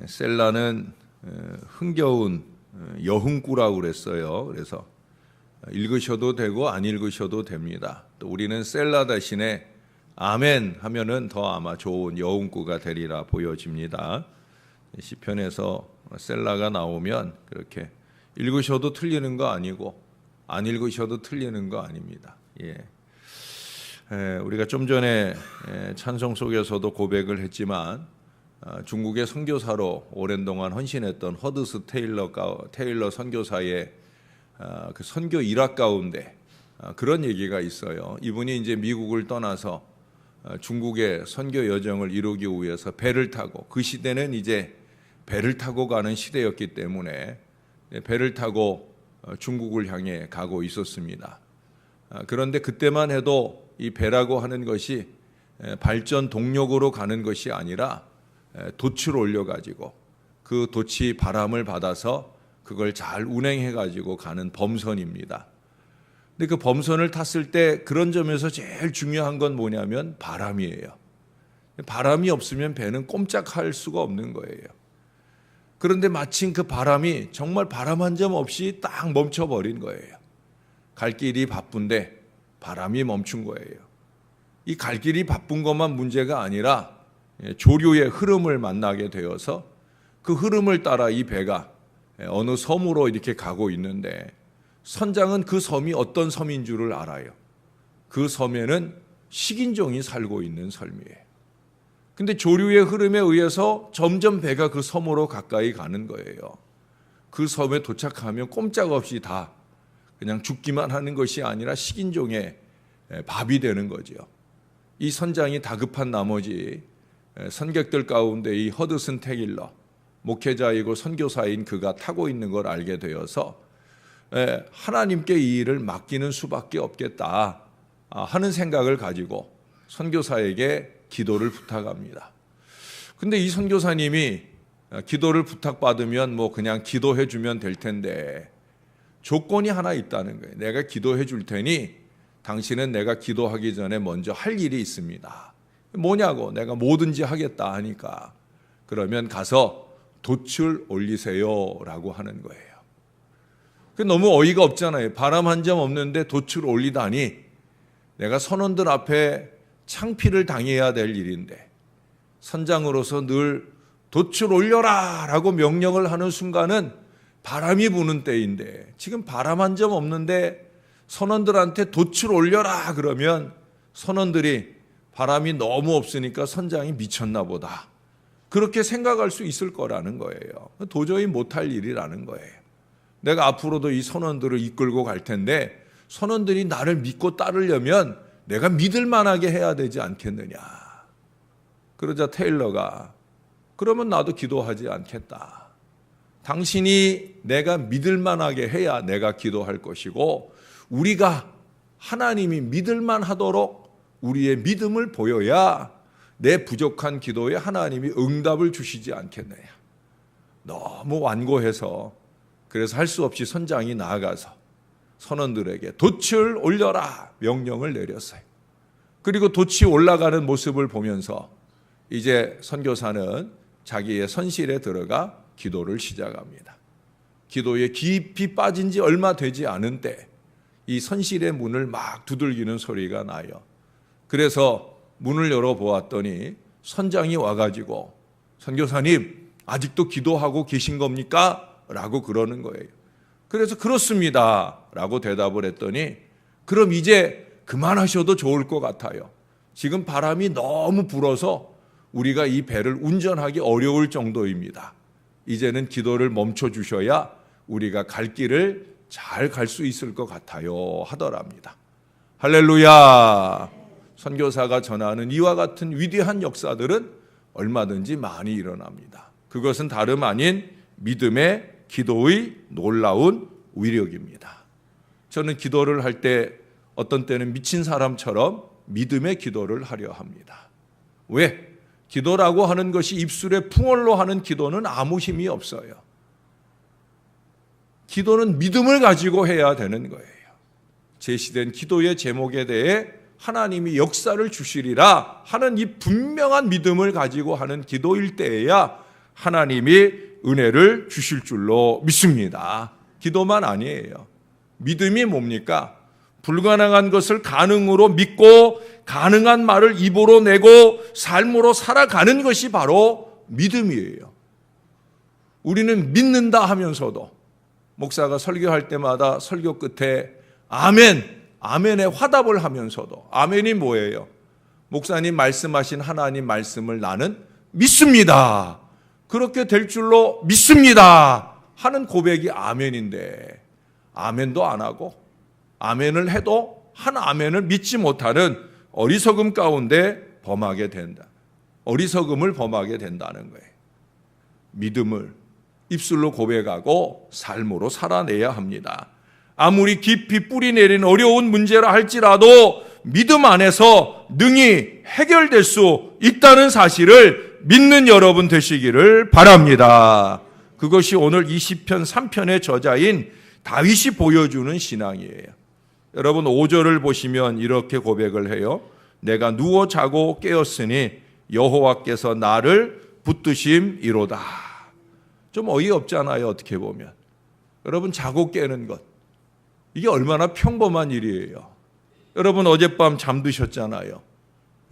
셀라는 흥겨운 여흥꾸라고 그랬어요. 그래서 읽으셔도 되고 안 읽으셔도 됩니다. 또 우리는 셀라 대신에 아멘 하면은 더 아마 좋은 여흥꾸가 되리라 보여집니다. 시편에서 셀라가 나오면 그렇게 읽으셔도 틀리는 거 아니고 안 읽으셔도 틀리는 거 아닙니다. 우리가 좀 전에 찬송 속에서도 고백을 했지만 중국의 선교사로 오랜 동안 헌신했던 허드스 테일러 선교사의 그 선교 일학 가운데 그런 얘기가 있어요. 이분이 이제 미국을 떠나서 중국의 선교 여정을 이루기 위해서 배를 타고, 그 시대는 이제 배를 타고 가는 시대였기 때문에 배를 타고 중국을 향해 가고 있었습니다. 그런데 그때만 해도 이 배라고 하는 것이 발전 동력으로 가는 것이 아니라 돛을 올려가지고 그 돛이 바람을 받아서 그걸 잘 운행해가지고 가는 범선입니다. 근데 그 범선을 탔을 때 그런 점에서 제일 중요한 건 뭐냐면 바람이에요. 바람이 없으면 배는 꼼짝할 수가 없는 거예요. 그런데 마침 그 바람이 정말 바람 한 점 없이 딱 멈춰버린 거예요. 갈 길이 바쁜데 바람이 멈춘 거예요. 이 갈 길이 바쁜 것만 문제가 아니라 조류의 흐름을 만나게 되어서 그 흐름을 따라 이 배가 어느 섬으로 이렇게 가고 있는데, 선장은 그 섬이 어떤 섬인 줄을 알아요. 그 섬에는 식인종이 살고 있는 섬이에요. 근데 조류의 흐름에 의해서 점점 배가 그 섬으로 가까이 가는 거예요. 그 섬에 도착하면 꼼짝없이 다 그냥 죽기만 하는 것이 아니라 식인종의 밥이 되는 거죠. 이 선장이 다급한 나머지 선객들 가운데 이 허드슨 테일러, 목회자이고 선교사인 그가 타고 있는 걸 알게 되어서 하나님께 이 일을 맡기는 수밖에 없겠다 하는 생각을 가지고 선교사에게 기도를 부탁합니다. 근데 이 선교사님이 기도를 부탁받으면 뭐 그냥 기도해 주면 될 텐데 조건이 하나 있다는 거예요. 내가 기도해 줄 테니 당신은 내가 기도하기 전에 먼저 할 일이 있습니다. 뭐냐고, 내가 뭐든지 하겠다 하니까 그러면 가서 돛을 올리세요 라고 하는 거예요. 너무 어이가 없잖아요. 바람 한 점 없는데 돛을 올리다니, 내가 선원들 앞에 창피를 당해야 될 일인데 선장으로서 늘 돛을 올려라 라고 명령을 하는 순간은 바람이 부는 때인데, 지금 바람 한 점 없는데 선원들한테 돛을 올려라 그러면 선원들이 바람이 너무 없으니까 선장이 미쳤나 보다, 그렇게 생각할 수 있을 거라는 거예요. 도저히 못할 일이라는 거예요. 내가 앞으로도 이 선원들을 이끌고 갈 텐데 선원들이 나를 믿고 따르려면 내가 믿을 만하게 해야 되지 않겠느냐. 그러자 테일러가, 그러면 나도 기도하지 않겠다. 당신이 내가 믿을 만하게 해야 내가 기도할 것이고, 우리가 하나님이 믿을 만하도록 우리의 믿음을 보여야 내 부족한 기도에 하나님이 응답을 주시지 않겠느냐. 너무 완고해서 그래서 할 수 없이 선장이 나아가서 선원들에게 돛을 올려라 명령을 내렸어요. 그리고 돛이 올라가는 모습을 보면서 이제 선교사는 자기의 선실에 들어가 기도를 시작합니다. 기도에 깊이 빠진 지 얼마 되지 않은 때 이 선실의 문을 막 두들기는 소리가 나요. 그래서 문을 열어보았더니 선장이 와가지고, 선교사님 아직도 기도하고 계신 겁니까? 라고 그러는 거예요. 그래서 그렇습니다 라고 대답을 했더니, 그럼 이제 그만하셔도 좋을 것 같아요. 지금 바람이 너무 불어서 우리가 이 배를 운전하기 어려울 정도입니다. 이제는 기도를 멈춰 주셔야 우리가 갈 길을 잘 갈 수 있을 것 같아요 하더랍니다. 할렐루야. 선교사가 전하는 이와 같은 위대한 역사들은 얼마든지 많이 일어납니다. 그것은 다름 아닌 믿음의 기도의 놀라운 위력입니다. 저는 기도를 할 때 어떤 때는 미친 사람처럼 믿음의 기도를 하려 합니다. 왜? 기도라고 하는 것이 입술에 풍월로 하는 기도는 아무 힘이 없어요. 기도는 믿음을 가지고 해야 되는 거예요. 제시된 기도의 제목에 대해 하나님이 역사를 주시리라 하는 이 분명한 믿음을 가지고 하는 기도일 때에야 하나님이 은혜를 주실 줄로 믿습니다. 기도만 아니에요. 믿음이 뭡니까? 불가능한 것을 가능으로 믿고 가능한 말을 입으로 내고 삶으로 살아가는 것이 바로 믿음이에요. 우리는 믿는다 하면서도 목사가 설교할 때마다 설교 끝에 아멘, 아멘의 화답을 하면서도 아멘이 뭐예요? 목사님 말씀하신 하나님 말씀을 나는 믿습니다. 그렇게 될 줄로 믿습니다. 하는 고백이 아멘인데 아멘도 안 하고 아멘을 해도 한 아멘을 믿지 못하는 어리석음 가운데 범하게 된다. 어리석음을 범하게 된다는 거예요. 믿음을 입술로 고백하고 삶으로 살아내야 합니다. 아무리 깊이 뿌리 내린 어려운 문제라 할지라도 믿음 안에서 능히 해결될 수 있다는 사실을 믿는 여러분 되시기를 바랍니다. 그것이 오늘 20편 3편의 저자인 다윗이 보여주는 신앙이에요. 여러분 5절을 보시면 이렇게 고백을 해요. 내가 누워 자고 깨었으니 여호와께서 나를 붙드심이로다. 좀 어이없잖아요. 어떻게 보면. 여러분 자고 깨는 것, 이게 얼마나 평범한 일이에요. 여러분 어젯밤 잠드셨잖아요.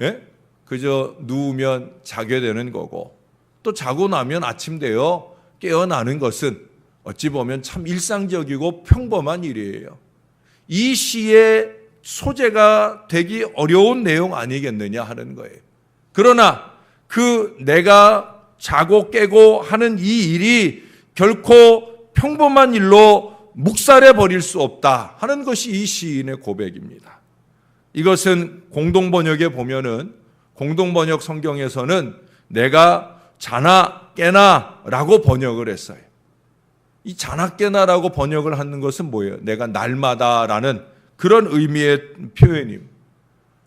예? 그저 누우면 자게 되는 거고 또 자고 나면 아침 되어 깨어나는 것은 어찌 보면 참 일상적이고 평범한 일이에요. 이 시의 소재가 되기 어려운 내용 아니겠느냐 하는 거예요. 그러나 그 내가 자고 깨고 하는 이 일이 결코 평범한 일로 묵살해 버릴 수 없다 하는 것이 이 시인의 고백입니다. 이것은 공동번역에 보면은 공동번역 성경에서는 내가 자나 깨나 라고 번역을 했어요. 이 자나 깨나라고 번역을 하는 것은 뭐예요? 내가 날마다 라는 그런 의미의 표현입니다.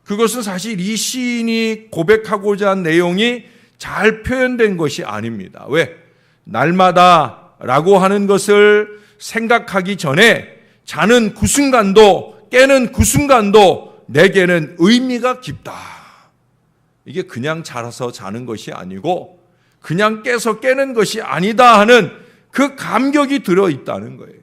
그것은 사실 이 시인이 고백하고자 한 내용이 잘 표현된 것이 아닙니다. 왜? 날마다 라고 하는 것을 생각하기 전에 자는 그 순간도 깨는 그 순간도 내게는 의미가 깊다. 이게 그냥 자라서 자는 것이 아니고 그냥 깨서 깨는 것이 아니다 하는 그 감격이 들어있다는 거예요.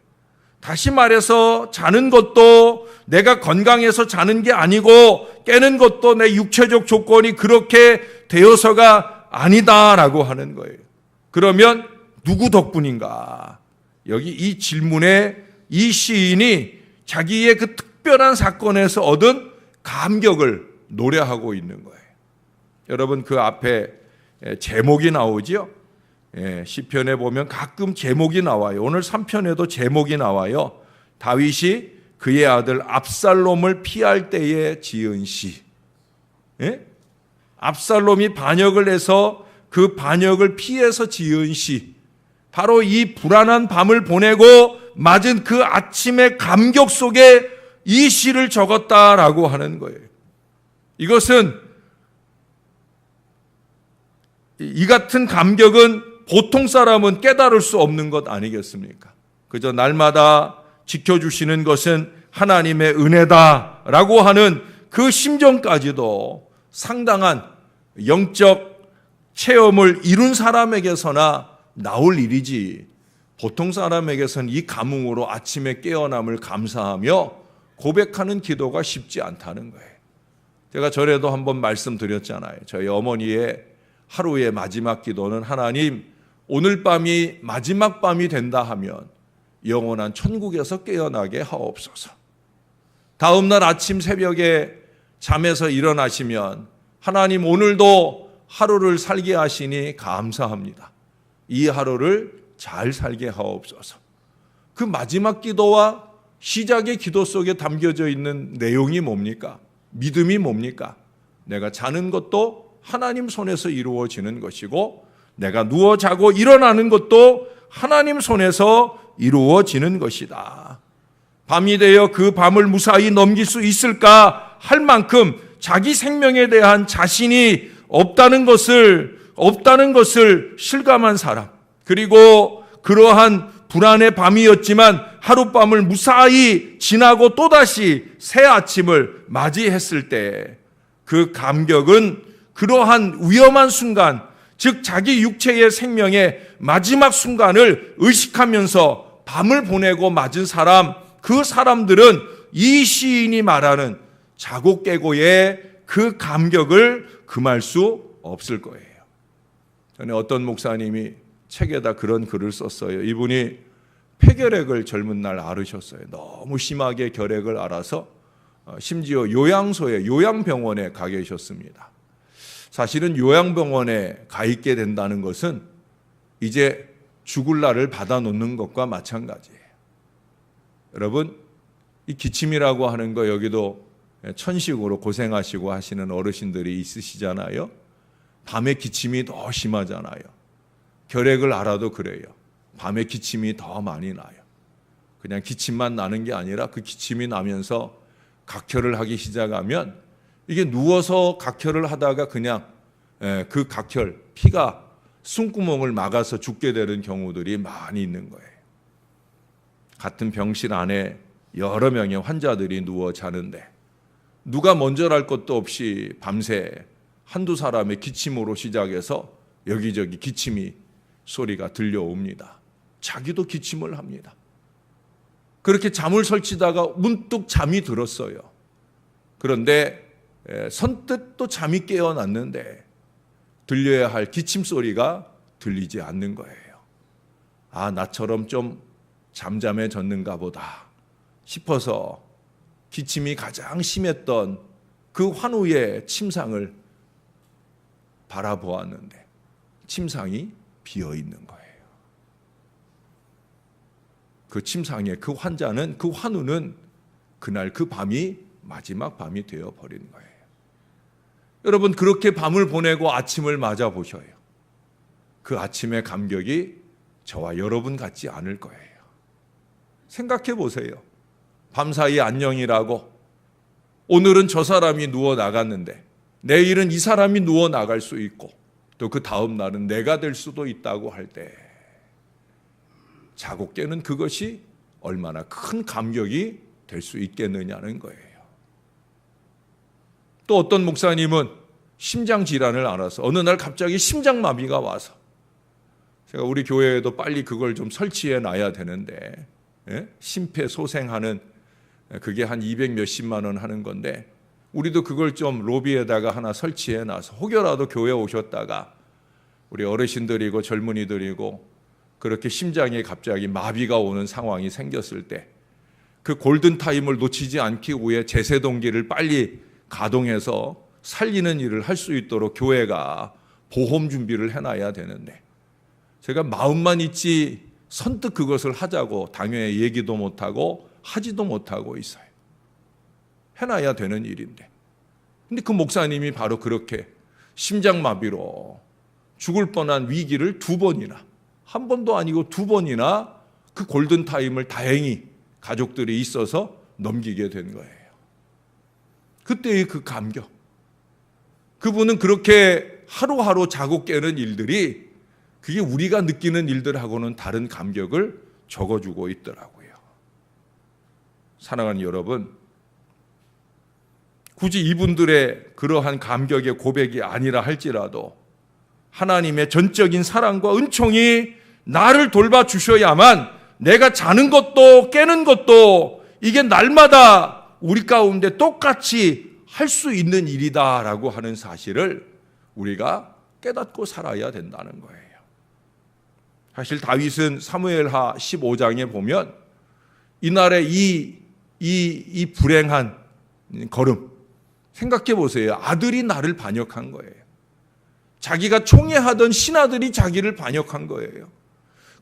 다시 말해서 자는 것도 내가 건강해서 자는 게 아니고 깨는 것도 내 육체적 조건이 그렇게 되어서가 아니다라고 하는 거예요. 그러면 누구 덕분인가? 여기 이 질문에 이 시인이 자기의 그 특별한 사건에서 얻은 감격을 노래하고 있는 거예요. 여러분 그 앞에 제목이 나오죠. 시편에 보면 가끔 제목이 나와요. 오늘 3편에도 제목이 나와요. 다윗이 그의 아들 압살롬을 피할 때에 지은 시. 압살롬이 반역을 해서 그 반역을 피해서 지은 시. 바로 이 불안한 밤을 보내고 맞은 그 아침의 감격 속에 이 시를 적었다라고 하는 거예요. 이것은 이 같은 감격은 보통 사람은 깨달을 수 없는 것 아니겠습니까? 그저 날마다 지켜주시는 것은 하나님의 은혜다라고 하는 그 심정까지도 상당한 영적 체험을 이룬 사람에게서나 나올 일이지 보통 사람에게서는 이 감흥으로 아침에 깨어남을 감사하며 고백하는 기도가 쉽지 않다는 거예요. 제가 전에도 한번 말씀드렸잖아요. 저희 어머니의 하루의 마지막 기도는 하나님 오늘 밤이 마지막 밤이 된다 하면 영원한 천국에서 깨어나게 하옵소서. 다음 날 아침 새벽에 잠에서 일어나시면 하나님 오늘도 하루를 살게 하시니 감사합니다. 이 하루를 잘 살게 하옵소서. 그 마지막 기도와 시작의 기도 속에 담겨져 있는 내용이 뭡니까? 믿음이 뭡니까? 내가 자는 것도 하나님 손에서 이루어지는 것이고 내가 누워 자고 일어나는 것도 하나님 손에서 이루어지는 것이다. 밤이 되어 그 밤을 무사히 넘길 수 있을까 할 만큼 자기 생명에 대한 자신이 없다는 것을 실감한 사람, 그리고 그러한 불안의 밤이었지만 하룻밤을 무사히 지나고 또다시 새 아침을 맞이했을 때 그 감격은 그러한 위험한 순간 즉 자기 육체의 생명의 마지막 순간을 의식하면서 밤을 보내고 맞은 사람, 그 사람들은 이 시인이 말하는 자고 깨고의 그 감격을 금할 수 없을 거예요. 전에 어떤 목사님이 책에다 그런 글을 썼어요. 이분이 폐결핵을 젊은 날 앓으셨어요. 너무 심하게 결핵을 앓아서 심지어 요양병원에 가 계셨습니다. 사실은 요양병원에 가 있게 된다는 것은 이제 죽을 날을 받아놓는 것과 마찬가지예요. 여러분, 이 기침이라고 하는 거 여기도 천식으로 고생하시고 하시는 어르신들이 있으시잖아요. 밤에 기침이 더 심하잖아요. 결핵을 앓아도 그래요. 밤에 기침이 더 많이 나요. 그냥 기침만 나는 게 아니라 그 기침이 나면서 각혈을 하기 시작하면 이게 누워서 각혈을 하다가 그냥 그 각혈, 피가 숨구멍을 막아서 죽게 되는 경우들이 많이 있는 거예요. 같은 병실 안에 여러 명의 환자들이 누워 자는데 누가 먼저랄 것도 없이 밤새 한두 사람의 기침으로 시작해서 여기저기 기침이 소리가 들려옵니다. 자기도 기침을 합니다. 그렇게 잠을 설치다가 문득 잠이 들었어요. 그런데 선뜻 또 잠이 깨어났는데 들려야 할 기침 소리가 들리지 않는 거예요. 아, 나처럼 좀 잠잠해졌는가 보다 싶어서 기침이 가장 심했던 그 환우의 침상을 바라보았는데 침상이 비어 있는 거예요. 그 침상에 그 환자는, 그 환우는 그날 그 밤이 마지막 밤이 되어 버린 거예요. 여러분, 그렇게 밤을 보내고 아침을 맞아 보셔요. 그 아침의 감격이 저와 여러분 같지 않을 거예요. 생각해 보세요. 밤사이 안녕이라고 오늘은 저 사람이 누워 나갔는데 내일은 이 사람이 누워 나갈 수 있고 또 그 다음 날은 내가 될 수도 있다고 할 때 자고 깨는 그것이 얼마나 큰 감격이 될 수 있겠느냐는 거예요. 또 어떤 목사님은 심장 질환을 앓아서 어느 날 갑자기 심장마비가 와서 제가 우리 교회에도 빨리 그걸 좀 설치해 놔야 되는데 심폐소생하는 그게 한 200 몇십만 원 하는 건데 우리도 그걸 좀 로비에다가 하나 설치해 놔서 혹여라도 교회 오셨다가 우리 어르신들이고 젊은이들이고 그렇게 심장에 갑자기 마비가 오는 상황이 생겼을 때 그 골든타임을 놓치지 않기 위해 제세동기를 빨리 가동해서 살리는 일을 할 수 있도록 교회가 보험 준비를 해놔야 되는데 제가 마음만 있지 선뜻 그것을 하자고 당연히 얘기도 못하고 하지도 못하고 있어요. 해놔야 되는 일인데. 근데 그 목사님이 바로 그렇게 심장마비로 죽을 뻔한 위기를 2번이나, 한 번도 아니고 2번이나 그 골든타임을 다행히 가족들이 있어서 넘기게 된 거예요. 그때의 그 감격. 그분은 그렇게 하루하루 자고 깨는 일들이 그게 우리가 느끼는 일들하고는 다른 감격을 적어주고 있더라고요. 사랑하는 여러분, 굳이 이분들의 그러한 감격의 고백이 아니라 할지라도 하나님의 전적인 사랑과 은총이 나를 돌봐주셔야만 내가 자는 것도 깨는 것도 이게 날마다 우리 가운데 똑같이 할 수 있는 일이다라고 하는 사실을 우리가 깨닫고 살아야 된다는 거예요. 사실 다윗은 사무엘하 15장에 보면 이날의 이 불행한 걸음 생각해 보세요. 아들이 나를 반역한 거예요. 자기가 총애하던 신하들이 자기를 반역한 거예요.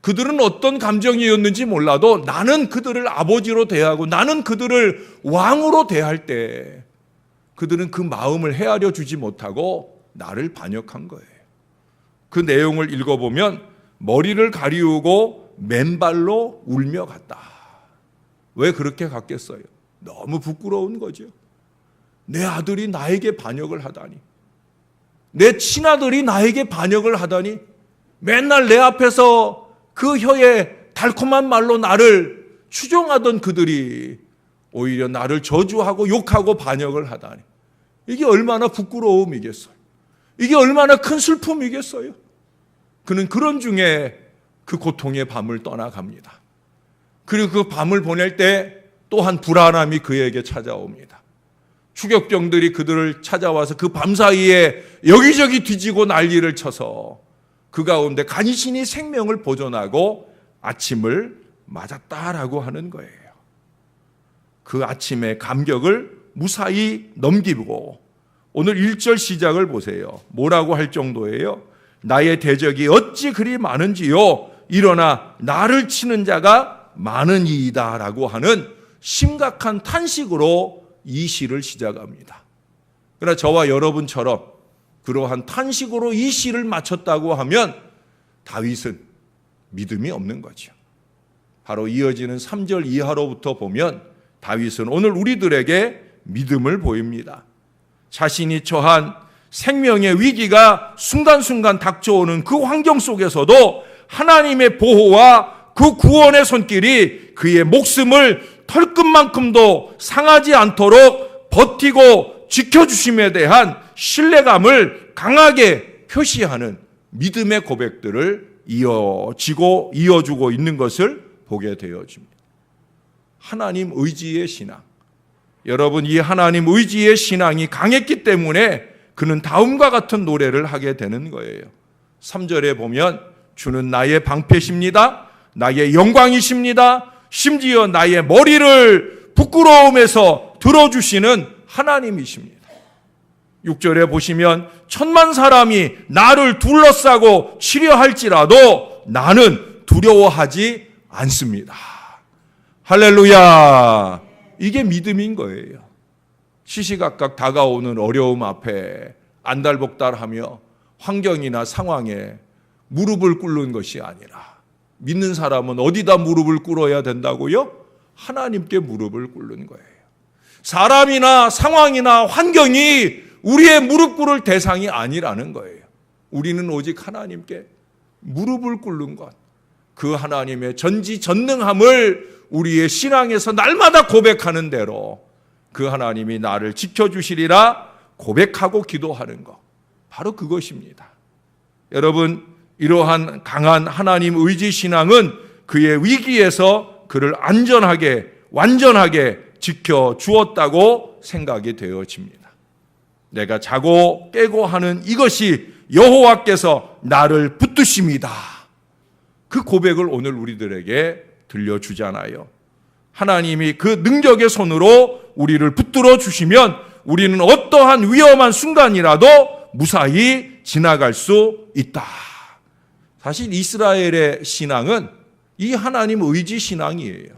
그들은 어떤 감정이었는지 몰라도 나는 그들을 아버지로 대하고 나는 그들을 왕으로 대할 때 그들은 그 마음을 헤아려 주지 못하고 나를 반역한 거예요. 그 내용을 읽어보면 머리를 가리우고 맨발로 울며 갔다. 왜 그렇게 갔겠어요? 너무 부끄러운 거죠. 내 아들이 나에게 반역을 하다니, 내 친아들이 나에게 반역을 하다니, 맨날 내 앞에서 그 혀에 달콤한 말로 나를 추종하던 그들이 오히려 나를 저주하고 욕하고 반역을 하다니, 이게 얼마나 부끄러움이겠어요. 이게 얼마나 큰 슬픔이겠어요. 그는 그런 중에 그 고통의 밤을 떠나갑니다. 그리고 그 밤을 보낼 때 또한 불안함이 그에게 찾아옵니다. 추격병들이 그들을 찾아와서 그 밤 사이에 여기저기 뒤지고 난리를 쳐서 그 가운데 간신히 생명을 보존하고 아침을 맞았다라고 하는 거예요. 그 아침의 감격을 무사히 넘기고 오늘 1절 시작을 보세요. 뭐라고 할 정도예요? 나의 대적이 어찌 그리 많은지요. 일어나 나를 치는 자가 많으니이다 라고 하는 심각한 탄식으로 이 시를 시작합니다. 그러나 저와 여러분처럼 그러한 탄식으로 이 시를 마쳤다고 하면 다윗은 믿음이 없는 거죠. 바로 이어지는 3절 이하로부터 보면 다윗은 오늘 우리들에게 믿음을 보입니다. 자신이 처한 생명의 위기가 순간순간 닥쳐오는 그 환경 속에서도 하나님의 보호와 그 구원의 손길이 그의 목숨을 털끝만큼도 상하지 않도록 버티고 지켜주심에 대한 신뢰감을 강하게 표시하는 믿음의 고백들을 이어주고 있는 것을 보게 되어집니다. 하나님 의지의 신앙. 여러분, 이 하나님 의지의 신앙이 강했기 때문에 그는 다음과 같은 노래를 하게 되는 거예요. 3절에 보면 주는 나의 방패십니다. 나의 영광이십니다. 심지어 나의 머리를 부끄러움에서 들어주시는 하나님이십니다. 6절에 보시면 천만 사람이 나를 둘러싸고 치려 할지라도 나는 두려워하지 않습니다. 할렐루야. 이게 믿음인 거예요. 시시각각 다가오는 어려움 앞에 안달복달하며 환경이나 상황에 무릎을 꿇는 것이 아니라 믿는 사람은 어디다 무릎을 꿇어야 된다고요? 하나님께 무릎을 꿇는 거예요. 사람이나 상황이나 환경이 우리의 무릎 꿇을 대상이 아니라는 거예요. 우리는 오직 하나님께 무릎을 꿇는 것, 그 하나님의 전지전능함을 우리의 신앙에서 날마다 고백하는 대로 그 하나님이 나를 지켜주시리라 고백하고 기도하는 것, 바로 그것입니다. 여러분, 이러한 강한 하나님 의지 신앙은 그의 위기에서 그를 안전하게 완전하게 지켜주었다고 생각이 되어집니다. 내가 자고 깨고 하는 이것이 여호와께서 나를 붙드십니다. 그 고백을 오늘 우리들에게 들려주잖아요. 하나님이 그 능력의 손으로 우리를 붙들어 주시면 우리는 어떠한 위험한 순간이라도 무사히 지나갈 수 있다. 사실 이스라엘의 신앙은 이 하나님 의지 신앙이에요.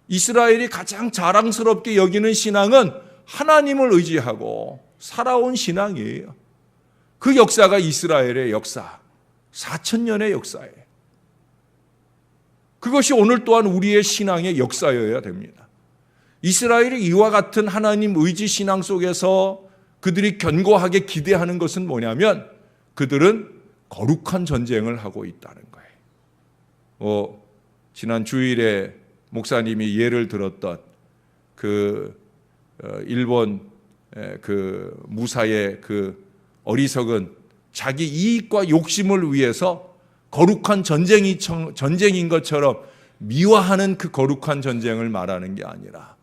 이스라엘이 가장 자랑스럽게 여기는 신앙은 하나님을 의지하고 살아온 신앙이에요. 그 역사가 이스라엘의 역사, 4,000년의 역사예요. 그것이 오늘 또한 우리의 신앙의 역사여야 됩니다. 이스라엘이 이와 같은 하나님 의지 신앙 속에서 그들이 견고하게 기대하는 것은 뭐냐면 그들은 거룩한 전쟁을 하고 있다는 거예요. 지난 주일에 목사님이 예를 들었던 그 일본 그 무사의 그 어리석은 자기 이익과 욕심을 위해서 거룩한 전쟁인 것처럼 미화하는 그 거룩한 전쟁을 말하는 게 아니라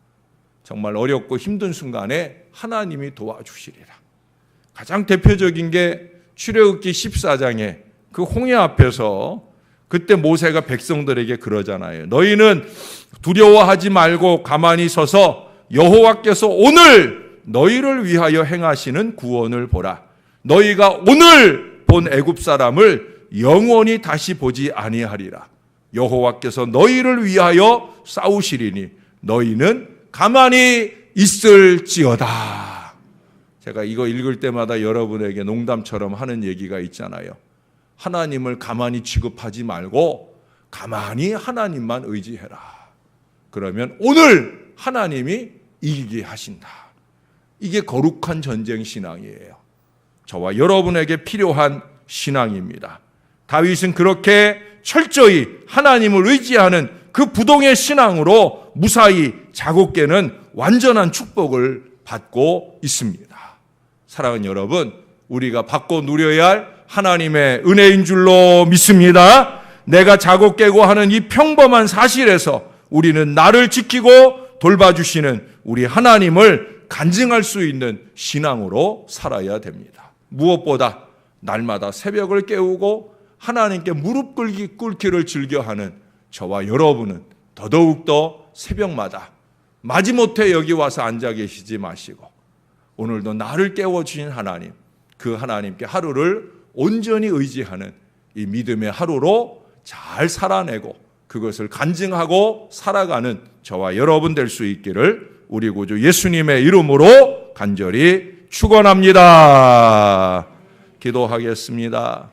정말 어렵고 힘든 순간에 하나님이 도와주시리라. 가장 대표적인 게 출애굽기 14장에 그 홍해 앞에서 그때 모세가 백성들에게 그러잖아요. 너희는 두려워하지 말고 가만히 서서 여호와께서 오늘 너희를 위하여 행하시는 구원을 보라. 너희가 오늘 본 애굽 사람을 영원히 다시 보지 아니하리라. 여호와께서 너희를 위하여 싸우시리니 너희는 가만히 있을지어다. 제가 이거 읽을 때마다 여러분에게 농담처럼 하는 얘기가 있잖아요. 하나님을 가만히 취급하지 말고 가만히 하나님만 의지해라. 그러면 오늘 하나님이 이기게 하신다. 이게 거룩한 전쟁 신앙이에요. 저와 여러분에게 필요한 신앙입니다. 다윗은 그렇게 철저히 하나님을 의지하는 그 부동의 신앙으로 무사히 자고 깨는 완전한 축복을 받고 있습니다. 사랑하는 여러분, 우리가 받고 누려야 할 하나님의 은혜인 줄로 믿습니다. 내가 자고 깨고 하는 이 평범한 사실에서 우리는 나를 지키고 돌봐주시는 우리 하나님을 간증할 수 있는 신앙으로 살아야 됩니다. 무엇보다 날마다 새벽을 깨우고 하나님께 무릎 꿇기를 즐겨하는 저와 여러분은 더더욱더 새벽마다 마지못해 여기 와서 앉아 계시지 마시고 오늘도 나를 깨워주신 하나님, 그 하나님께 하루를 온전히 의지하는 이 믿음의 하루로 잘 살아내고 그것을 간증하고 살아가는 저와 여러분 될 수 있기를 우리 구주 예수님의 이름으로 간절히 축원합니다. 기도하겠습니다.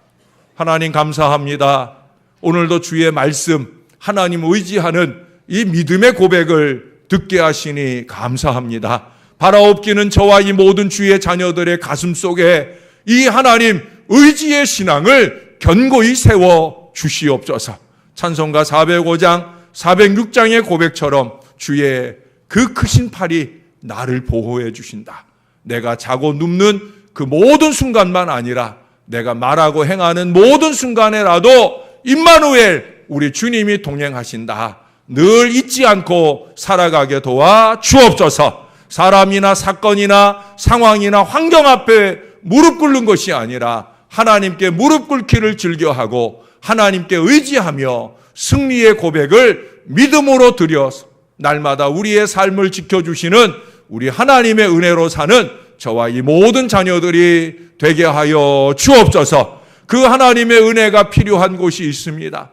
하나님 감사합니다. 오늘도 주의 말씀, 하나님 의지하는 이 믿음의 고백을 듣게 하시니 감사합니다. 바라옵기는 저와 이 모든 주의 자녀들의 가슴 속에 이 하나님 의지의 신앙을 견고히 세워 주시옵소서. 찬송가 405장, 406장의 고백처럼 주의 그 크신 팔이 나를 보호해 주신다. 내가 자고 눕는 그 모든 순간만 아니라 내가 말하고 행하는 모든 순간에라도 임마누엘 우리 주님이 동행하신다. 늘 잊지 않고 살아가게 도와 주옵소서. 사람이나 사건이나 상황이나 환경 앞에 무릎 꿇는 것이 아니라 하나님께 무릎 꿇기를 즐겨하고 하나님께 의지하며 승리의 고백을 믿음으로 드려서 날마다 우리의 삶을 지켜주시는 우리 하나님의 은혜로 사는 저와 이 모든 자녀들이 되게 하여 주옵소서. 그 하나님의 은혜가 필요한 곳이 있습니다.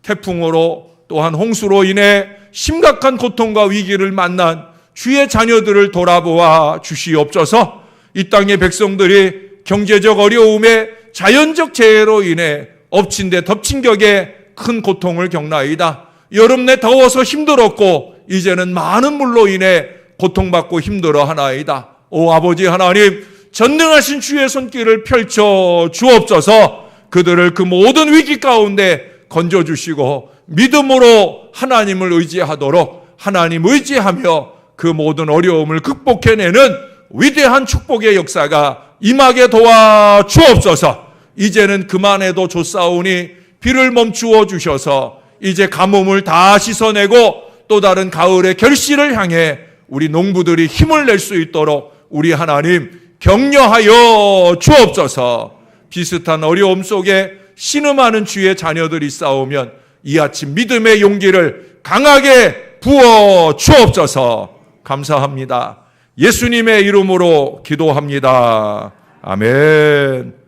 태풍으로 또한 홍수로 인해 심각한 고통과 위기를 만난 주의 자녀들을 돌아보아 주시옵소서. 이 땅의 백성들이 경제적 어려움에 자연적 재해로 인해 엎친 데 덮친 격에 큰 고통을 겪나이다. 여름 내 더워서 힘들었고 이제는 많은 물로 인해 고통받고 힘들어하나이다. 오 아버지 하나님, 전능하신 주의 손길을 펼쳐 주옵소서. 그들을 그 모든 위기 가운데 건져주시고 믿음으로 하나님을 의지하도록 하나님 의지하며 그 모든 어려움을 극복해내는 위대한 축복의 역사가 임하게 도와 주옵소서. 이제는 그만해도 좋사오니 비를 멈추어 주셔서 이제 가뭄을 다 씻어내고 또 다른 가을의 결실을 향해 우리 농부들이 힘을 낼 수 있도록 우리 하나님 격려하여 주옵소서. 비슷한 어려움 속에 신음하는 주의 자녀들이 싸우면 이 아침 믿음의 용기를 강하게 부어 주옵소서. 감사합니다. 예수님의 이름으로 기도합니다. 아멘.